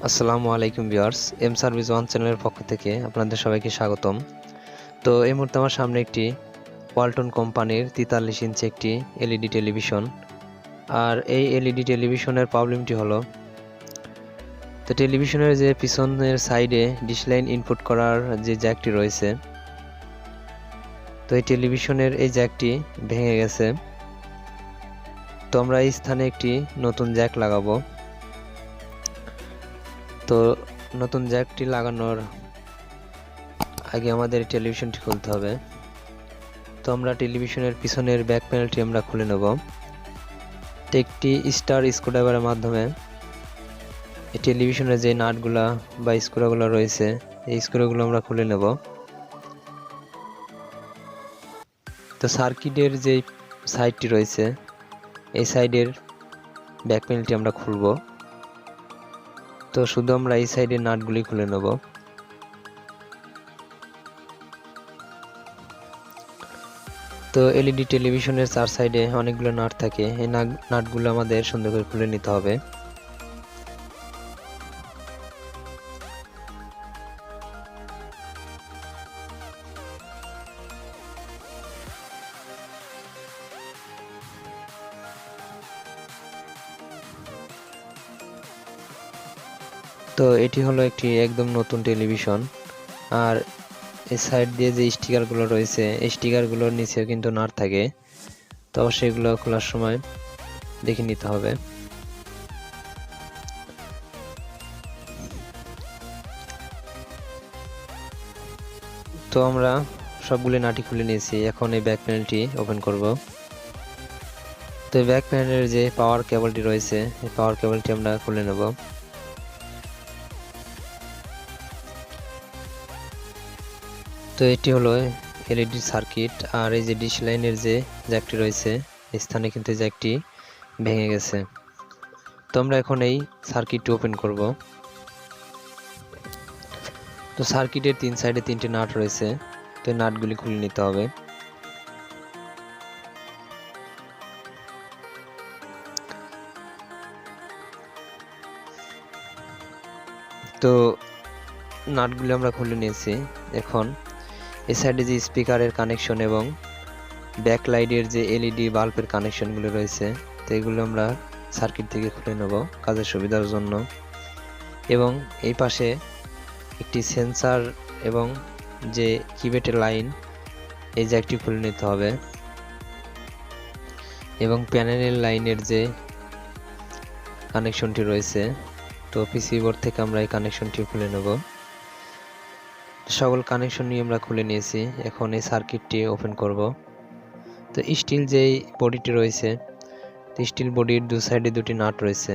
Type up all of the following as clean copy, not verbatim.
আসসালামু আলাইকুম viewers, M service one চ্যানেলের পক্ষ থেকে আপনাদের সবাইকে স্বাগতম। তো এই মুহূর্তে আমার সামনে একটি ওয়ালটন কোম্পানির 43 ইঞ্চি একটি এলইডি টেলিভিশন। আর এই এলইডি টেলিভিশনের প্রবলেমটি হলো, তো টেলিভিশনের যে পিছনের সাইডে ডিসলাইন ইনপুট করার যে জ্যাকটি রয়েছে, তো এই টেলিভিশনের এই জ্যাকটি ভেঙে গেছে। তো আমরা এই স্থানে একটি নতুন জ্যাক লাগাবো। তো নতুন জ্যাকটি লাগানোর আগে আমাদের টেলিভিশনটি খুলতে হবে। তো আমরা টেলিভিশনের পিছনের ব্যাক প্যানেলটি আমরা খুলে নেব। তো একটি স্টার স্ক্রুড্রাইভারের মাধ্যমে এই টেলিভিশনের যে নাটগুলা বা স্ক্রুগুলো রয়েছে, এই স্ক্রুগুলো আমরা খুলে নেব। তো সার্কিটের যে সাইডটি রয়েছে, এই সাইডের ব্যাক প্যানেলটি আমরা খুলব। তো শুধু আমরা এই সাইডের নাটগুলি খুলে নেব। তো এলইডি টেলিভিশনের চার সাইডে অনেকগুলো নাট থাকে, এই নাটগুলো আমাদের সুন্দর করে খুলে নিতে হবে। তো এটি হলো একটি একদম নতুন টেলিভিশন। আর এই সাইড দিয়ে যে স্টিকারগুলো রয়েছে, এই স্টিকারগুলোর নিচেও কিন্তু নাট থাকে, তো সেগুলো খোলার সময় দেখে নিতে হবে। তো আমরা সবগুলি নাটই খুলে নিয়েছি। এখন এই ব্যাক প্যানেলটি ওপেন করব। তো এই ব্যাক প্যানেলের যে পাওয়ার কেবলটি রয়েছে, এই পাওয়ার কেবলটি আমরা খুলে নেব। তো এটি হলো এলইডি সার্কিট। আর এই যে ডিশ লাইনের যে জ্যাকটি রয়েছে, এই স্থানে কিন্তু জ্যাকটি ভেঙে গেছে। তো আমরা এখন এই সার্কিটটি ওপেন করব। তো সার্কিটের তিন সাইডে তিনটে নাট রয়েছে, তো এই নাটগুলি খুলে নিতে হবে। তো নাটগুলি আমরা খুলে নিয়েছি। এখন এই সাইডে যে স্পিকারের কানেকশন এবং ব্যাকলাইটের যে এলইডি বাল্বের কানেকশনগুলো রয়েছে, তো এগুলো আমরা সার্কিট থেকে খুলে নেব কাজের সুবিধার জন্য। এবং এই পাশে একটি সেন্সার এবং যে কিবোর্ডের লাইন, এই জ্যাকটি খুলে নিতে হবে। এবং প্যানেলের লাইনের যে কানেকশনটি রয়েছে, তো পিসি বোর্ড থেকে আমরা এই কানেকশনটি খুলে নেব। সকল কানেকশন নিয়ে আমরা খুলে নিয়েছি। এখন এই সার্কিটটি ওপেন করব। তো স্টিল যেই বডিটি রয়েছে, তো স্টিল বডির দু সাইডে দুটি নাট রয়েছে,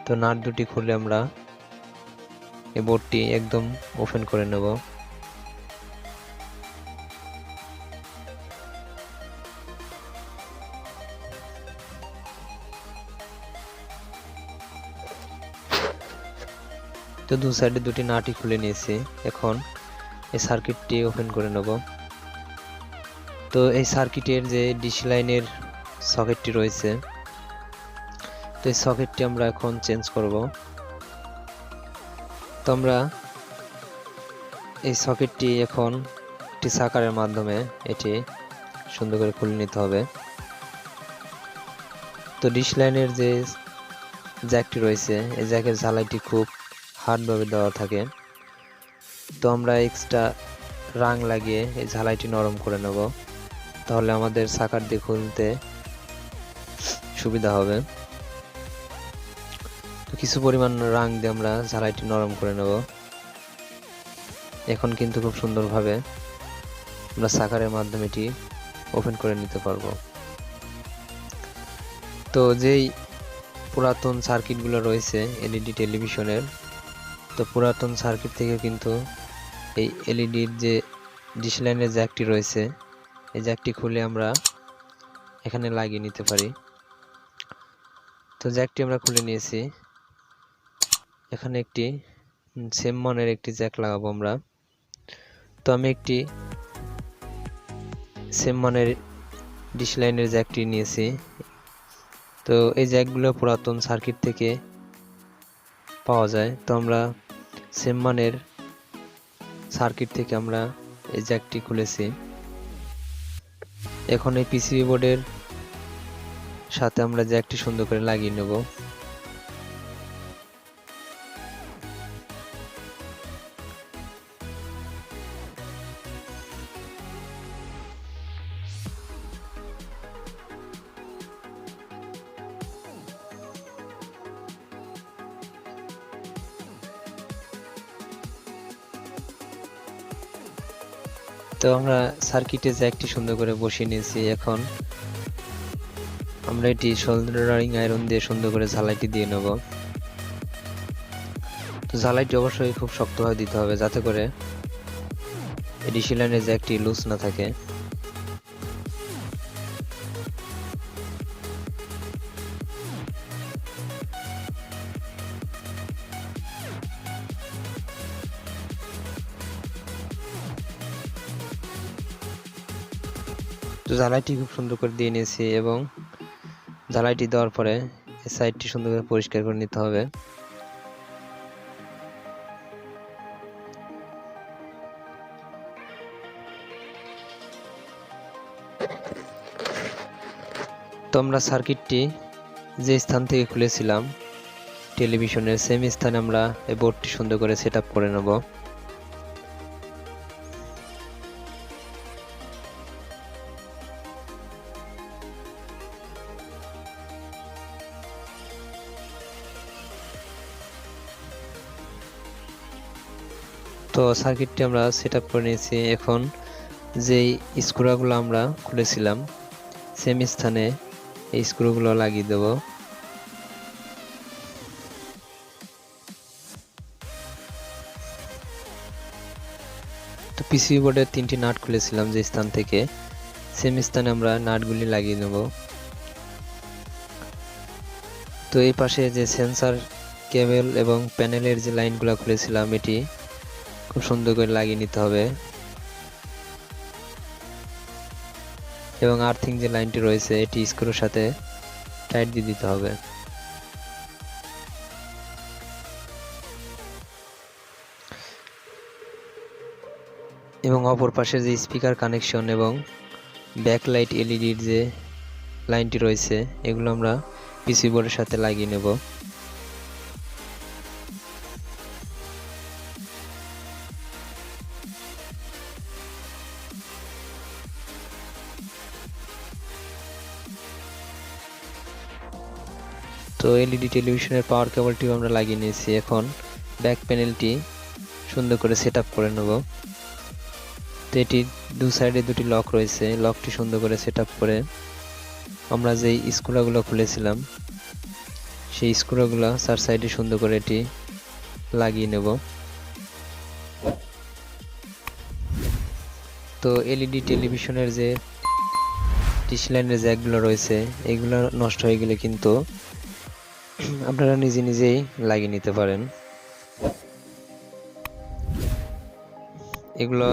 তো নাট দুটি খুলে আমরা এই বোর্ডটি একদম ওপেন করে নেব। তো দু সাইডে দুটি নাটই খুলে নিয়েছি। এখন এই সার্কিটটি ওপেন করে নেব। তো এই সার্কিটের যে ডিশ লাইনের সকেটটি রয়েছে, তো এই সকেটটি আমরা এখন চেঞ্জ করব। তো আমরা এই সকেটটি এখন একটি সাকারের মাধ্যমে এটি সুন্দর করে খুলে নিতে হবে। তো ডিশ লাইনের যে জ্যাকটি রয়েছে, এই জ্যাকের ঝালাইটি খুব হার্ডভাবে দেওয়া থাকে, তো আমরা এক্সট্রা রাং লাগিয়ে এই ঝালাইটি নরম করে নেব, তাহলে আমাদের সাকার দিয়ে খুলতে সুবিধা হবে। তো কিছু পরিমাণ রাং দিয়ে আমরা ঝালাইটি নরম করে নেব। এখন কিন্তু খুব সুন্দরভাবে আমরা সাকারের মাধ্যমে এটি ওপেন করে নিতে পারবো। তো যেই পুরাতন সার্কিটগুলো রয়েছে এলইডি টেলিভিশনের, তো পুরাতন সার্কিট থেকে কিন্তু এই এলইডির যে ডিশ লাইনের জ্যাকটি রয়েছে, এই জ্যাকটি খুলে আমরা এখানে লাগিয়ে নিতে পারি। তো জ্যাকটি আমরা খুলে নিয়েছি। এখানে একটি সেম মানের একটি জ্যাক লাগাবো আমরা। তো আমি একটি সেম মানের ডিশ লাইনের জ্যাকটি নিয়েছি। তো এই জ্যাকগুলো পুরাতন সার্কিট থেকে পাওয়া যায়। তো আমরা সেম মানের সার্কিট থেকে আমরা এই জ্যাকটি খুলেছি। এখন এই পিসিবি বোর্ডের সাথে আমরা জ্যাকটি সুন্দর করে লাগিয়ে নেব। তো আমরা সার্কিটে জ্যাকটি সুন্দর করে বসিয়ে নিয়েছি। এখন আমরা এটি সোল্ডারিং আয়রন দিয়ে সুন্দর করে ঝালাইটি দিয়ে নেব। তো ঝালাইটি অবশ্যই খুব শক্তভাবে দিতে হবে, যাতে করে এই ডিসি লাইনের জ্যাকটি লুজ না থাকে। তো ঝালাইটি খুব সুন্দর করে দিয়ে নিয়েছি এবং ঝালাইটি দেওয়ার পরে এই সাইডটি সুন্দর করে পরিষ্কার করে নিতে হবে। তো আমরা সার্কিটটি যে স্থান থেকে খুলেছিলাম টেলিভিশনের সেম স্থানে আমরা এই বোর্ডটি সুন্দর করে সেট আপ করে নেব। তো সার্কিটটি আমরা সেট আপ করে নিয়েছি। এখন যেই স্ক্রুগুলো আমরা খুলেছিলাম সেম স্থানে এই স্ক্রুগুলো লাগিয়ে দেব। তো পিসিবি বোর্ডের 3টি নাট খুলেছিলাম যে স্থান থেকে, সেম স্থানে আমরা নাটগুলি লাগিয়ে নেব। তো এই পাশে যে সেন্সর কেবল এবং প্যানেলের যে লাইনগুলো খুলেছিলাম এটি খুব সুন্দর করে লাগিয়ে নিতে হবে এবং আর্থিং যে লাইনটি রয়েছে এটি স্ক্রুর সাথে টাইট দিয়ে দিতে হবে। এবং অপর পাশে যে স্পিকার কানেকশন এবং ব্যাকলাইট এলইডির যে লাইনটি রয়েছে এগুলো আমরা পিসি বোর্ডের সাথে লাগিয়ে নেব। তো এলইডি টেলিভিশনের পাওয়ার কেবলটিও আমরা লাগিয়ে নিয়েছি। এখন ব্যাক প্যানেলটি সুন্দর করে সেট আপ করে নেব। তো এটির দু সাইডে দুটি লক রয়েছে, লকটি সুন্দর করে সেট আপ করে আমরা যেই স্ক্রুগুলো খুলেছিলাম সেই স্ক্রুগুলো চার সাইডে সুন্দর করে এটি লাগিয়ে নেব। তো এলইডি টেলিভিশনের যে ডিশ লাইনের জ্যাকগুলো রয়েছে এগুলো নষ্ট হয়ে গেলে কিন্তু আপনারা নিজে নিজেই লাগিয়ে নিতে পারেন। এগুলো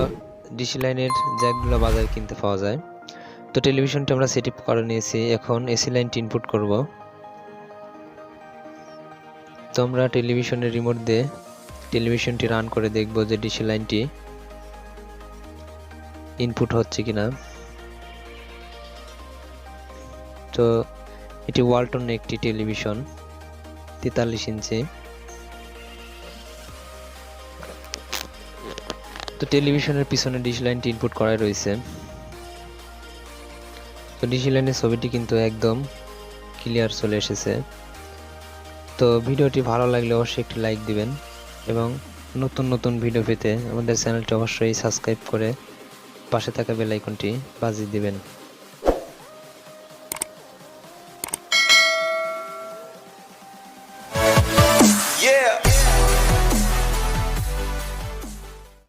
ডিশ লাইনের জ্যাকগুলো বাজারে কিনতে পাওয়া যায়। তো টেলিভিশনটা আমরা সেট আপ করে নিয়েছি। এখন এসি লাইনটি ইনপুট করব। তো আমরা টেলিভিশনের রিমোট দিয়ে টেলিভিশনটি রান করে দেখব যে ডিশ লাইনটি ইনপুট হচ্ছে কিনা। তো এটি ওয়ালটন একটি টেলিভিশন 43 ইঞ্চি। তো টেলিভিশনের পিছনে ডিশ লাইনটি ইনপুট করাই রয়েছে। তো ডিশ লাইনের ছবিটি কিন্তু একদম ক্লিয়ার চলে এসেছে। তো ভিডিওটি ভালো লাগলে অবশ্যই একটি লাইক দিবেন এবং নতুন নতুন ভিডিও পেতে আমাদের চ্যানেলটি অবশ্যই সাবস্ক্রাইব করে পাশে থাকা বেল আইকনটি বাজিয়ে দিবেন।